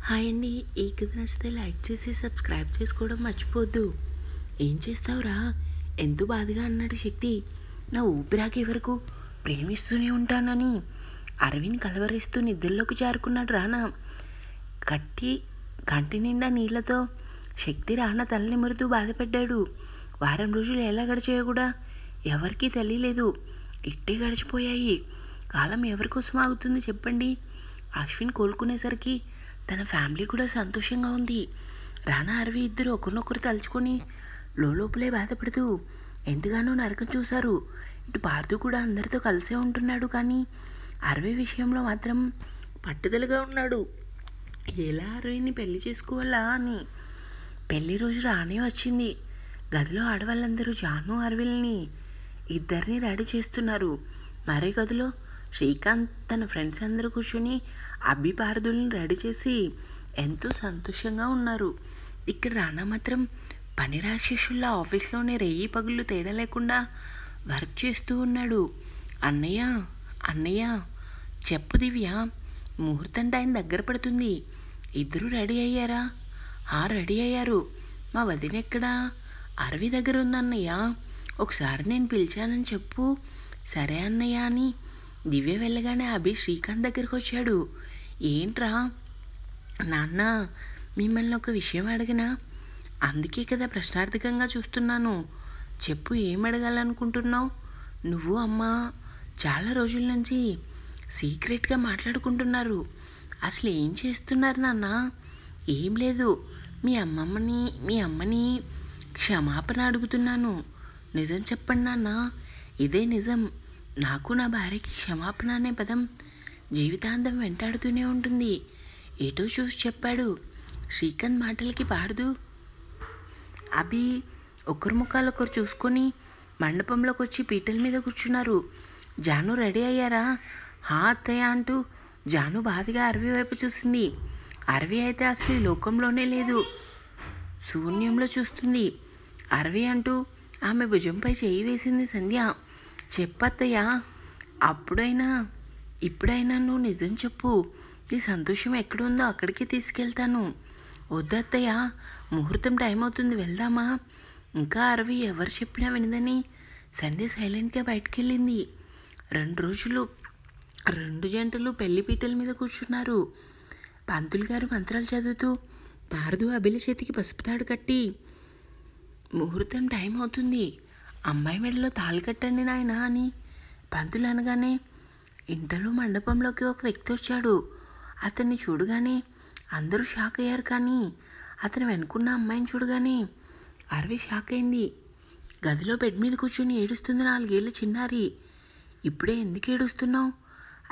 Hi అండి. ఈ కథ నచ్చితే లైక్ చేసి సబ్స్క్రైబ్ చేసుకోవడం మర్చిపోద్దు. ఏం చేస్తావురా? ఎంతో బాధగా అన్నాడు శక్తి. నా ఊపిరాకే వరకు ప్రేమిస్తూనే ఉంటానని అరవింద్ కలవరిస్తూ నిద్రలోకి జారుకున్నాడు రానా. కంటి నిండా నీళ్లతో శక్తి రానా తలనిమురుతూ బాధపడ్డాడు. వారం రోజులు ఎలా గడిచాయో కూడా ఎవరికీ తెలియలేదు. ఇట్టే గడిచిపోయాయి. కాలం ఎవరికోసం ఆగుతుంది చెప్పండి? అశ్విన్ కోలుకునేసరికి తన ఫ్యామిలీ కూడా సంతోషంగా ఉంది. రానా అరవి ఇద్దరు ఒకరినొకరు తలుచుకొని లోపలే బాధపడుతూ ఎంతగానో నరకం చూశారు. ఇటు పార్థు కూడా అందరితో కలిసే ఉంటున్నాడు. కానీ అరవి విషయంలో మాత్రం పట్టుదలగా ఉన్నాడు. ఎలా అరవిని పెళ్లి చేసుకోవాలా అని. పెళ్లి రోజు రానే వచ్చింది. గదిలో ఆడవాళ్ళందరూ జాను అరవిల్ని ఇద్దరిని రెడీ చేస్తున్నారు. మరే గదిలో శ్రీకాంత్ తన ఫ్రెండ్స్ అందరూ కూర్చొని అబ్బి పారదుల్ని రెడీ చేసి ఎంతో సంతోషంగా ఉన్నారు. ఇక్కడ రానా మాత్రం పని రాక్షసుల్లా ఆఫీస్లోనే రేయి పగుళ్ళు తేడా లేకుండా వర్క్ చేస్తూ ఉన్నాడు. అన్నయ్య అన్నయ్య చెప్పు దివ్య, ముహూర్తం టైం దగ్గర పడుతుంది. ఇద్దరూ రెడీ అయ్యారా? రెడీ అయ్యారు. మా వదిన ఎక్కడా? అరవి దగ్గర ఉందన్నయ్య. ఒకసారి నేను పిలిచానని చెప్పు. సరే అన్నయ్య అని దివ్య వెళ్ళగానే అభి శ్రీకాంత్ దగ్గరికి వచ్చాడు. ఏంట్రా? నాన్న మిమ్మల్ని ఒక విషయం అడిగినా? అందుకే కదా ప్రశ్నార్థకంగా చూస్తున్నాను. చెప్పు, ఏం అడగాలనుకుంటున్నావు? నువ్వు అమ్మ చాలా రోజుల నుంచి సీక్రెట్గా మాట్లాడుకుంటున్నారు. అసలు ఏం చేస్తున్నారు నాన్న? ఏం లేదు. మీ అమ్మని క్షమాపణ అడుగుతున్నాను. నిజం చెప్పండి నాన్న. ఇదే నిజం. నాకు నా భార్యకి క్షమాపణ అనే పదం జీవితాంతం వెంటాడుతూనే ఉంటుంది. ఏటో చూసి చెప్పాడు. శ్రీకాంత్ మాటలకి పారదు అభి ఒకరి ముఖాలు ఒకరు చూసుకొని మండపంలోకి వచ్చి పీటల మీద కూర్చున్నారు. జాను రెడీ అయ్యారా? అత్తయ్య అంటూ జాను బాధగా అరవి వైపు చూసింది. అరవి అయితే అసలు ఈ లోకంలోనే లేదు, శూన్యంలో చూస్తుంది. అరవి అంటూ ఆమె భుజంపై చేయి వేసింది సంధ్య. చెప్పత్తయ్యా, ఇప్పుడైనా నువ్వు నిజం చెప్పు. నీ సంతోషం ఎక్కడుందో అక్కడికి తీసుకెళ్తాను. వద్దత్తయ్య, ముహూర్తం టైం అవుతుంది, వెళ్దామా? ఇంకా అరవి ఎవరు చెప్పినా వినదని సంధ్య సైలెంట్గా బయటకెళ్ళింది. 2 రోజులు 2 జంటలు పెళ్లిపీటల మీద కూర్చున్నారు. పంతులు గారు మంత్రాలు చదువుతూ పారదు అభిల చేతికి పసుపు తాడు కట్టి, ముహూర్తం టైం అవుతుంది, అమ్మాయి మెడలో తాళి కట్టండి నాయన అని పంతులు అనగానే ఇంతలో మండపంలోకి ఒక వ్యక్తి వచ్చాడు. అతన్ని చూడగానే అందరూ షాక్ అయ్యారు. కానీ అతను వెనుకున్న అమ్మాయిని చూడగానే అరవి షాక్ అయింది. గదిలో బెడ్ మీద కూర్చొని ఏడుస్తుంది 4 ఏళ్ళ చిన్నారి. ఇప్పుడే ఎందుకు ఏడుస్తున్నావు?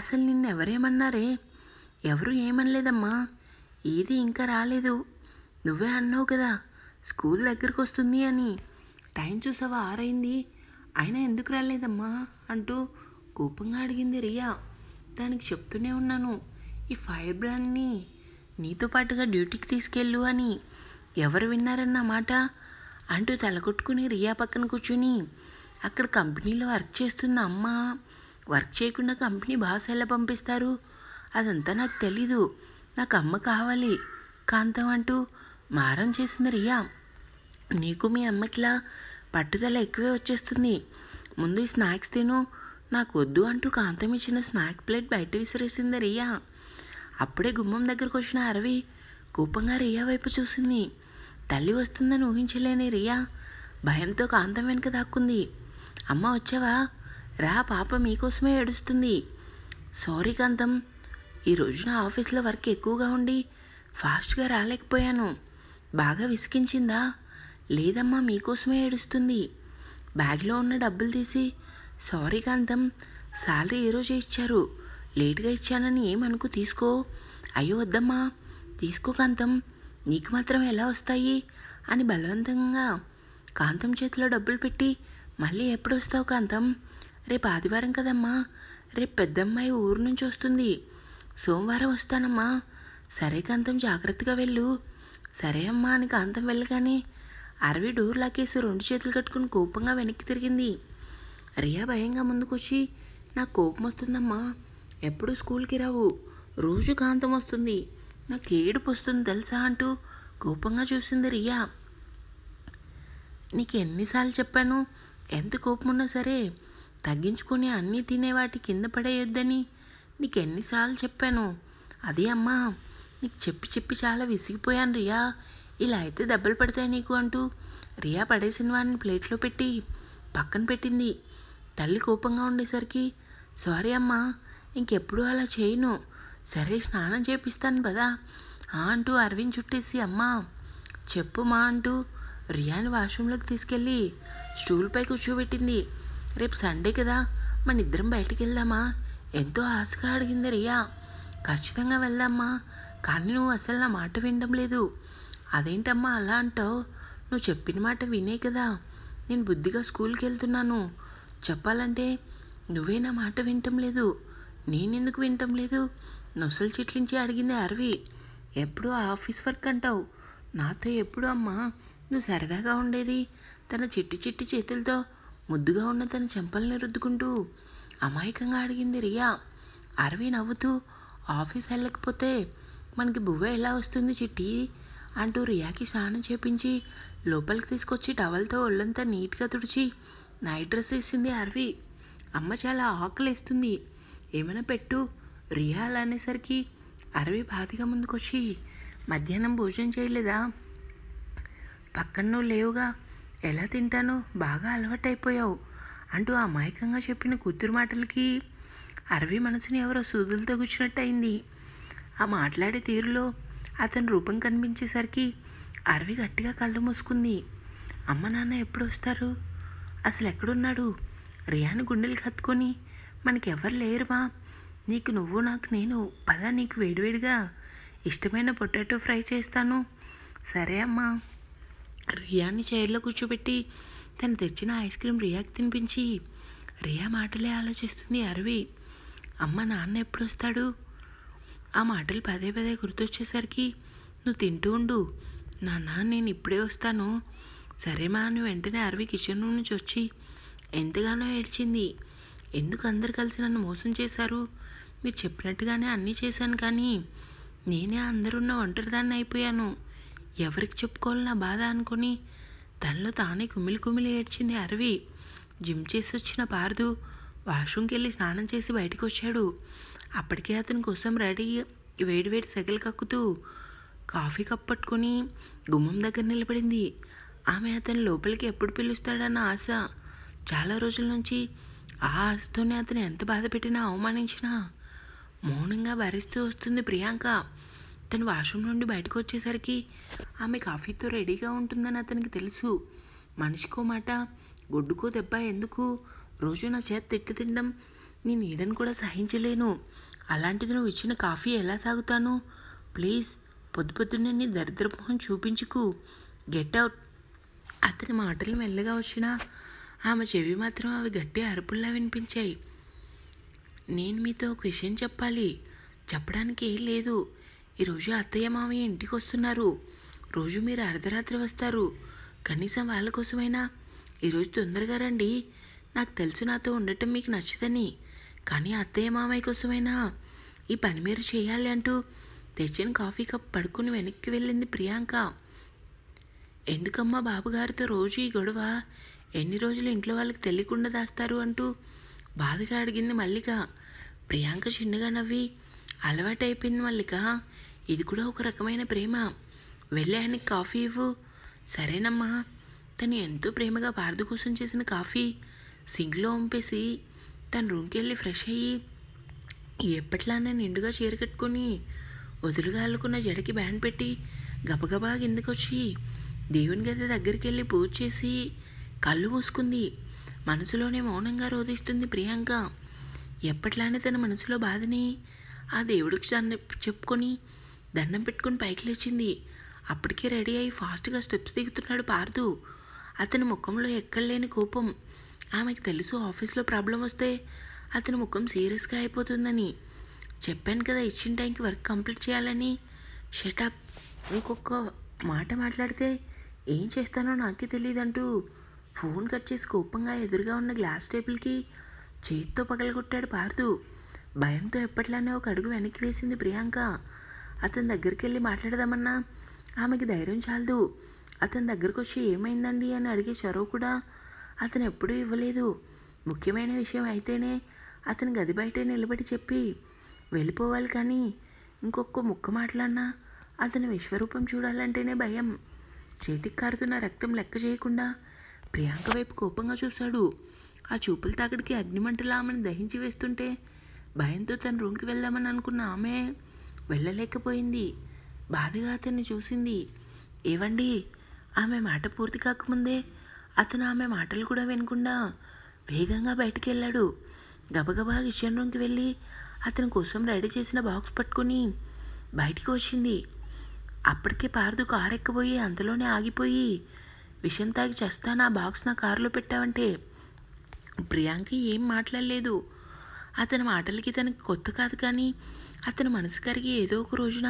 అసలు నిన్ను ఎవరేమన్నారే? ఎవరు ఏమనలేదమ్మా. ఏది ఇంకా రాలేదు. నువ్వే అన్నావు కదా స్కూల్ దగ్గరకు వస్తుంది అని. టైం చూసావా? 6 అయింది. అయినా ఎందుకు రాలేదమ్మా అంటూ కోపంగా అడిగింది రియా. దానికి చెప్తూనే ఉన్నాను, ఈ ఫైర్ బ్రాండ్ని నీతో పాటుగా డ్యూటీకి తీసుకెళ్ళు అని. ఎవరు విన్నారన్న మాట అంటూ తలకొట్టుకుని రియా పక్కన కూర్చుని, అక్కడ కంపెనీలో వర్క్ చేస్తున్న అమ్మ వర్క్ చేయకుండా కంపెనీ బాస్ ఎలా పంపిస్తారు? అదంతా నాకు తెలీదు. నాకు అమ్మ కావాలి కాంతం అంటూ మారం చేసింది రియా. నీకు మీ అమ్మకిలా పట్టుదల ఎక్కువే వచ్చేస్తుంది. ముందు ఈ స్నాక్స్ తిను, నాకు వద్దు అంటూ కాంతం ఇచ్చిన స్నాక్ ప్లేట్ బయట విసిరేసింది రియా. అప్పుడే గుమ్మం దగ్గరకు వచ్చిన అరవి కోపంగా రియా వైపు చూసింది. తల్లి వస్తుందని ఊహించలేని రియా భయంతో కాంతం వెనుక దాక్కుంది. అమ్మ వచ్చావా? రా, పాప మీకోసమే ఏడుస్తుంది. సారీ కాంతం, ఈరోజు నా ఆఫీస్లో వర్క్ ఎక్కువగా ఉండి ఫాస్ట్గా రాలేకపోయాను. బాగా విసిగించిందా? లేదమ్మా, మీకోసమే ఏడుస్తుంది. బ్యాగ్లో ఉన్న డబ్బులు తీసి, సారీ కాంతం, శాలరీ ఈరోజే ఇచ్చారు, లేట్గా ఇచ్చానని ఏమనుకు, తీసుకో. అయ్యో వద్దమ్మా, తీసుకో కాంతం, నీకు మాత్రం ఎలా వస్తాయి అని బలవంతంగా కాంతం చేతిలో డబ్బులు పెట్టి, మళ్ళీ ఎప్పుడు వస్తావు కాంతం? రేపు ఆదివారం కదమ్మా, రేపు పెద్దమ్మాయి ఊరు నుంచి వస్తుంది, సోమవారం వస్తానమ్మా. సరే కాంతం, జాగ్రత్తగా వెళ్ళు. సరే అమ్మా అని కాంతం వెళ్ళగానే అరవి డోర్ లాకేసి 2 చేతులు కట్టుకుని కోపంగా వెనక్కి తిరిగింది. రియా భయంగా ముందుకొచ్చి, నాకు కోపం వస్తుందమ్మా, ఎప్పుడు స్కూల్కి రావు, రోజు కాంతం వస్తుంది, నాకు ఏడుపు వస్తుంది తెలుసా అంటూ కోపంగా చూసింది రియా. నీకు ఎన్నిసార్లు చెప్పాను, ఎంత కోపం ఉన్నా సరే తగ్గించుకొని అన్నీ తినేవాటి కింద పడేయొద్దని. నీకు ఎన్నిసార్లు చెప్పాను. అదే అమ్మా, నీకు చెప్పి చెప్పి చాలా విసిగిపోయాను రియా, ఇలా అయితే దెబ్బలు పడతాయి నీకు అంటూ రియా పడేసిన వాడిని ప్లేట్లో పెట్టి పక్కన పెట్టింది. తల్లి కోపంగా ఉండేసరికి, సారీ అమ్మా, ఇంకెప్పుడు అలా చేయను, సరే స్నానం చేపిస్తాను కదా అంటూ అరవింద్ చుట్టేసి, అమ్మా చెప్పు మా అంటూ రియాని వాష్రూమ్లోకి తీసుకెళ్ళి స్టూల్పై కూర్చోబెట్టింది. రేపు సండే కదా, మన ఇద్దరం బయటికి వెళ్దామా, ఎంతో ఆశగా అడిగింది రియా. ఖచ్చితంగా వెళ్దామ్మా, కానీ నువ్వు అసలు నా మాట వినడం లేదు. అదేంటమ్మా అలా అంటావు, నువ్వు చెప్పిన మాట వినే కదా నేను బుద్ధిగా స్కూల్కి వెళ్తున్నాను. చెప్పాలంటే నువ్వే నా మాట వినటం లేదు, నేనెందుకు వినటం లేదు, నొసలు చిట్లించి అడిగింది అరవి. ఎప్పుడూ ఆఫీస్ వర్క్ అంటావు, నాతో ఎప్పుడు అమ్మా నువ్వు సరదాగా ఉండేది. తన చిట్టి చిట్టి చేతులతో ముద్దుగా ఉన్న తన చెంపల్ని రుద్దుకుంటూ అమాయకంగా అడిగింది రియా. అరవి నవ్వుతూ, ఆఫీస్ వెళ్ళకపోతే మనకి బువ్వ ఎలా వస్తుంది చిట్టి అంటూ రియాకి స్నానం చేపించి లోపలికి తీసుకొచ్చి టవల్తో ఒళ్ళంతా నీట్గా తుడిచి నైట్ డ్రెస్ వేసింది అరవి. అమ్మ చాలా ఆకలేస్తుంది, ఏమైనా పెట్టు. రియా అలా అనేసరికి అరవి బాధగా ముందుకొచ్చి, మధ్యాహ్నం భోజనం చేయలేదా, పక్కన నువ్వు లేవుగా, ఎలా తింటాను, బాగా అలవాటైపోయావు అంటూ అమాయకంగా చెప్పిన కూతురు మాటలకి అరవి మనసుని ఎవరో సూదులతో గుచ్చినట్టు అయింది. ఆ మాట్లాడే తీరులో అతని రూపం కనిపించేసరికి అరవి గట్టిగా కళ్ళు మూసుకుంది. అమ్మ నాన్న ఎప్పుడు వస్తారు, అసలు ఎక్కడున్నాడు, రియాని గుండెలు కత్తుకొని, మనకెవరు లేరుమా, నీకు నువ్వు నాకు నేను, పద నీకు వేడివేడిగా ఇష్టమైన పొటాటో ఫ్రై చేస్తాను. సరే అమ్మా. రియాని చైర్లో కూర్చోబెట్టి తను తెచ్చిన ఐస్ క్రీమ్ రియాకి తినిపించి రియా మాటలే ఆలోచిస్తుంది అరవి. అమ్మ నాన్న ఎప్పుడు వస్తాడు, ఆ మాటలు పదే పదే గుర్తొచ్చేసరికి, నువ్వు తింటూ ఉండు నాన్న, నేను ఇప్పుడే వస్తాను. సరేమా అని వెంటనే అరవి కిచెన్ రూమ్ నుంచి వచ్చి ఎంతగానో ఏడ్చింది. ఎందుకు అందరు కలిసి నన్ను మోసం చేశారు, మీరు చెప్పినట్టుగానే అన్నీ చేశాను, కానీ నేనే అందరున్న ఒంటరిదాన్ని అయిపోయాను, ఎవరికి చెప్పుకోవాలి నా బాధ అనుకొని తనలో తానే కుమిలి కుమిలి ఏడ్చింది అరవి. జిమ్ చేసి వచ్చిన పార్దు వాష్రూమ్కి వెళ్ళి స్నానం చేసి బయటకు వచ్చాడు. అప్పటికే అతని కోసం రెడీ వేడివేడి సెగలు కక్కుతూ కాఫీ కప్ పట్టుకొని గుమ్మం దగ్గర నిలబడింది. ఆమె అతని లోపలికి ఎప్పుడు పిలుస్తాడన్న ఆశ. చాలా రోజుల నుంచి ఆ ఆశతోనే అతను ఎంత బాధ పెట్టినా అవమానించినా మౌనంగా భరిస్తూ వస్తుంది ప్రియాంక. తను వాష్రూమ్ నుండి బయటకు వచ్చేసరికి ఆమె కాఫీతో రెడీగా ఉంటుందని అతనికి తెలుసు. మనిషికో మాట, గొడ్డుకో దెబ్బ ఎందుకు, రోజు నా చేత తిట్లు తినడం నీ నీడని కూడా సహించలేను, అలాంటిది నువ్వు ఇచ్చిన కాఫీ ఎలా తాగుతాను, ప్లీజ్ పొద్దు పొద్దున్నే నీ దరిద్రమోహం చూపించుకు, గెట్ అవుట్. అతని మాటలు మెల్లగా వచ్చినా ఆమె చెవి మాత్రం అవి గట్టి అరుపుల్లా వినిపించాయి. నేను మీతో ఒక విషయం చెప్పాలి, చెప్పడానికి ఏం లేదు. ఈరోజు అత్తయ్య మామయ్య ఇంటికి వస్తున్నారు, రోజు మీరు అర్ధరాత్రి వస్తారు, కనీసం వాళ్ళ కోసమైనా ఈరోజు తొందరగా రండి. నాకు తెలుసు నాతో ఉండటం మీకు నచ్చదని, కానీ అత్తయ్య మామయ్య కోసమైనా ఈ పని మీరు చేయాలి అంటూ తెచ్చిన కాఫీ కప్ పడుకుని వెనక్కి వెళ్ళింది ప్రియాంక. ఎందుకమ్మా బాబుగారితో రోజు ఈ గొడవ, ఎన్ని రోజులు ఇంట్లో వాళ్ళకి తెలియకుండా దాస్తారు అంటూ బాధగా అడిగింది మల్లిక. ప్రియాంక చిన్నగా నవ్వి, అలవాటైపోయింది మల్లిక, ఇది కూడా ఒక రకమైన ప్రేమ, వెళ్ళి ఆయనకి కాఫీ ఇవ్వు. సరేనమ్మా. తను ఎంతో ప్రేమగా పార్దు కోసం చేసిన కాఫీ సింక్లో వంపేసి తన రూమ్కి వెళ్ళి ఫ్రెష్ అయ్యి ఎప్పట్లానే నిండుగా చీర కట్టుకొని వదులుగా అల్లుకున్న జడకి బ్యాండ్ పెట్టి గబగబా కిందకొచ్చి దేవుని గది దగ్గరికి వెళ్ళి పూజ చేసి కళ్ళు మూసుకుంది. మనసులోనే మౌనంగా రోధిస్తుంది ప్రియాంక. ఎప్పట్లానే తన మనసులో బాధని ఆ దేవుడికి చెప్పుకొని దండం పెట్టుకొని పైకి లేచింది. అప్పటికే రెడీ అయ్యి ఫాస్ట్గా స్టెప్స్ దిగుతున్నాడు పార్దు. అతని ముఖంలో ఎక్కడలేని కోపం. ఆమెకు తెలుసు ఆఫీస్లో ప్రాబ్లం వస్తే అతని ముఖం సీరియస్గా అయిపోతుందని. చెప్పాను కదా ఇచ్చిన టైంకి వర్క్ కంప్లీట్ చేయాలని. షటప్, ఇంకొక మాట మాట్లాడితే ఏం చేస్తానో నాకే తెలియదంటూ ఫోన్ కట్ చేసి కోపంగా ఎదురుగా ఉన్న గ్లాస్ టేబుల్కి చేతితో పగలగొట్టాడు పార్దు. భయంతో ఎప్పట్లానే ఒక అడుగు వెనక్కి వేసింది ప్రియాంక. అతని దగ్గరికి వెళ్ళి మాట్లాడదామన్నా ఆమెకి ధైర్యం చాలదు. అతని దగ్గరకు వచ్చి ఏమైందండి అని అడిగే చొరవ కూడా అతను ఎప్పుడూ ఇవ్వలేదు. ముఖ్యమైన విషయం అయితేనే అతని గది బయటే నిలబడి చెప్పి వెళ్ళిపోవాలి. కానీ ఇంకొక ముక్క మాట్లాడినా అతని విశ్వరూపం చూడాలంటేనే భయం. చేతికి కారుతున్న రక్తం లెక్క చేయకుండా ప్రియాంక వైపు కోపంగా చూశాడు. ఆ చూపుల తాకిడికి అగ్నిమంటలా ఆమెను దహించి వేస్తుంటే భయంతో తన రూమ్కి వెళ్దామని అనుకున్న ఆమె వెళ్ళలేకపోయింది. బాధగా అతన్ని చూసింది. ఏవండి? ఆమె మాట పూర్తి కాకముందే అతను ఆమె మాటలు కూడా వినకుండా వేగంగా బయటికి వెళ్ళాడు. గబగబా కిచెన్ రూమ్కి వెళ్ళి అతని కోసం రెడీ చేసిన బాక్స్ పట్టుకొని బయటికి వచ్చింది. అప్పటికే పార్దు కారు ఎక్కబోయి అంతలోనే ఆగిపోయి, విషం తాగి చస్తా నా బాక్స్ నా కారులో పెట్టావంటే ప్రియాంక ఏం మాట్లాడలేదు. అతని మాటలకి తనకి కొత్త కాదు, కానీ అతని మనసు కరిగి ఏదో ఒక రోజున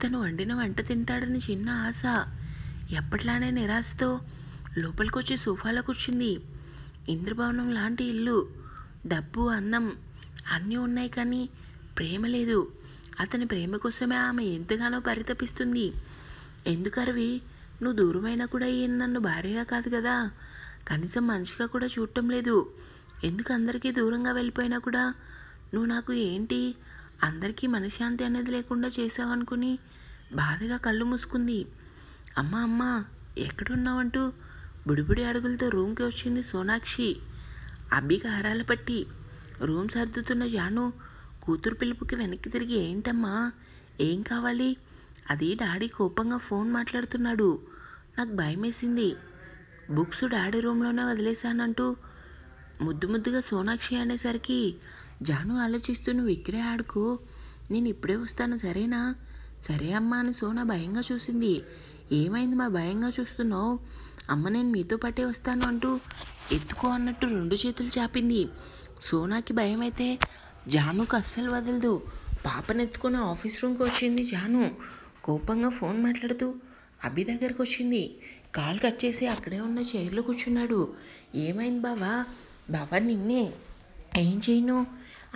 తను వండిన వంట తింటాడని చిన్న ఆశ. ఎప్పట్లానే నిరాశతో లోపలికి వచ్చి సోఫాలో కూర్చుంది. ఇంద్రభవనం లాంటి ఇల్లు, డబ్బు, అందం అన్నీ ఉన్నాయి, కానీ ప్రేమ లేదు. అతని ప్రేమ కోసమే ఆమె ఎంతగానో పరితపిస్తుంది. ఎందుకు అరవి, నువ్వు దూరమైనా కూడా ఈయన నన్ను భార్యగా కాదు కదా, కనీసం మనిషిగా కూడా చూడటం లేదు. ఎందుకు అందరికీ దూరంగా వెళ్ళిపోయినా కూడా నువ్వు నాకు ఏంటి, అందరికీ మనశ్శాంతి అనేది లేకుండా చేసావనుకుని బాధగా కళ్ళు మూసుకుంది. అమ్మా అమ్మా ఎక్కడున్నావంటూ బుడిబుడి అడుగులతో రూమ్కి వచ్చింది సోనాక్షి. అబ్బికి హారాల పట్టి రూమ్ సర్దుతున్న జాను కూతురు పిలుపుకి వెనక్కి తిరిగి ఏంటమ్మా, ఏం కావాలి? అది డాడీ కోపంగా ఫోన్ మాట్లాడుతున్నాడు, నాకు భయం వేసింది. బుక్స్ డాడీ రూమ్లోనే వదిలేశానంటూ ముద్దుగా సోనాక్షి అనేసరికి జాను ఆలోచిస్తూ నువ్వు ఇక్కడే ఆడుకో, నేను ఇప్పుడే వస్తాను సరేనా? సరే అమ్మా అని సోనా భయంగా చూసింది. ఏమైంది మా భయంగా చూస్తున్నావు? అమ్మ నేను మీతో పాటే వస్తాను అంటూ ఎత్తుకో అన్నట్టు 2 చేతులు చాపింది. సోనాకి భయం అయితే జానుకు అస్సలు వదలదు. పాపనెత్తుకొని ఆఫీస్ రూమ్కి వచ్చింది జాను. కోపంగా ఫోన్ మాట్లాడుతూ అభి దగ్గరకు వచ్చింది. కాల్ కట్ చేసి అక్కడే ఉన్న చైర్లో కూర్చున్నాడు. ఏమైంది బావా? బావా నిన్నే. ఏం చేయను?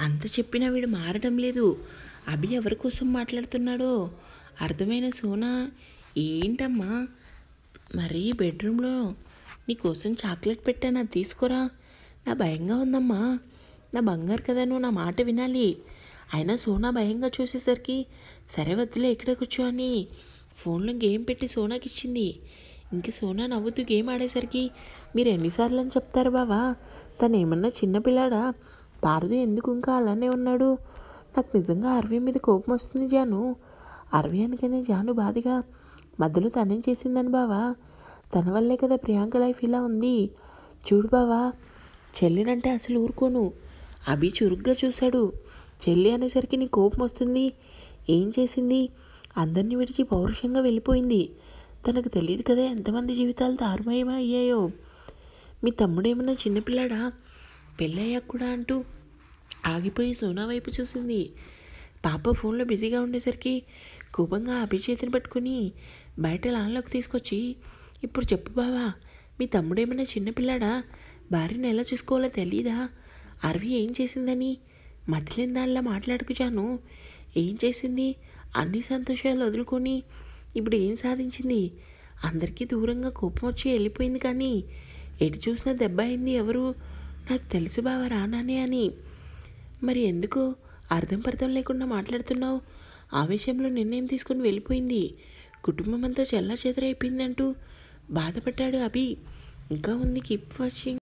అంత చెప్పినా వీడు మారడం లేదు. అభి ఎవరి కోసం మాట్లాడుతున్నాడో అర్థమైన సోనా ఏంటమ్మా, మరి బెడ్రూమ్లో నీకోసం చాక్లెట్ పెట్టాను, అది తీసుకోరా. నా భయంగా ఉందమ్మా, నా బంగారు కదా, నువ్వు నా మాట వినాలి. అయినా సోనా భయంగా చూసేసరికి సరే వద్దులే ఇక్కడే కూర్చో అని ఫోన్లో గేమ్ పెట్టి సోనాకి ఇచ్చింది. ఇంక సోనా నవ్వుతూ గేమ్ ఆడేసరికి మీరు ఎన్నిసార్లు అని చెప్తారు బావా, తను ఏమన్నా చిన్నపిల్లాడా? పార్దు ఎందుకు ఇంకా అలానే ఉన్నాడు? నాకు నిజంగా అరవి మీద కోపం వస్తుంది జాను. అరవి అనగానే జాను బాధగా మధ్యలో తనేం చేసిందని బావా, తన వల్లే కదా ప్రియాంక లైఫ్ ఇలా ఉంది. చూడు బావా, చెల్లినంటే అసలు ఊరుకోను. అభి చురుగ్గా చూశాడు. చెల్లి అనేసరికి నీ కోపం వస్తుంది. ఏం చేసింది? అందరినీ విడిచి పౌరుషంగా వెళ్ళిపోయింది. తనకు తెలియదు కదా ఎంతమంది జీవితాలు తారుమాయం అయ్యాయో. మీ తమ్ముడేమన్నా చిన్నపిల్లాడా, పెళ్ళయ్యాక కూడా అంటూ ఆగిపోయి సోనా వైపు చూసింది. పాప ఫోన్లో బిజీగా ఉండేసరికి కోపంగా అభి చేతిని పట్టుకుని బయట లాన్లోకి తీసుకొచ్చి ఇప్పుడు చెప్పు బావా, మీ తమ్ముడేమన్నా చిన్నపిల్లాడా, భార్యను ఎలా చూసుకోవాలో తెలీదా? అరవి ఏం చేసిందని మతిలేని దానిలా మాట్లాడుకుచాను. ఏం చేసింది? అన్ని సంతోషాలు వదులుకొని ఇప్పుడు ఏం సాధించింది? అందరికీ దూరంగా కోపం వచ్చి వెళ్ళిపోయింది, కానీ ఎటు చూసినా దెబ్బ అయింది ఎవరు? నాకు తెలుసు బావ రానానే అని. మరి ఎందుకు అర్థం లేకుండా మాట్లాడుతున్నావు? ఆవేశంలో నిర్ణయం తీసుకుని వెళ్ళిపోయింది. కుటుంబం అంతా చెల్లా చెదరైపోయిందంటూ బాధపడ్డాడు అభి. ఇంకా ఉంది, కీప్ వాచింగ్.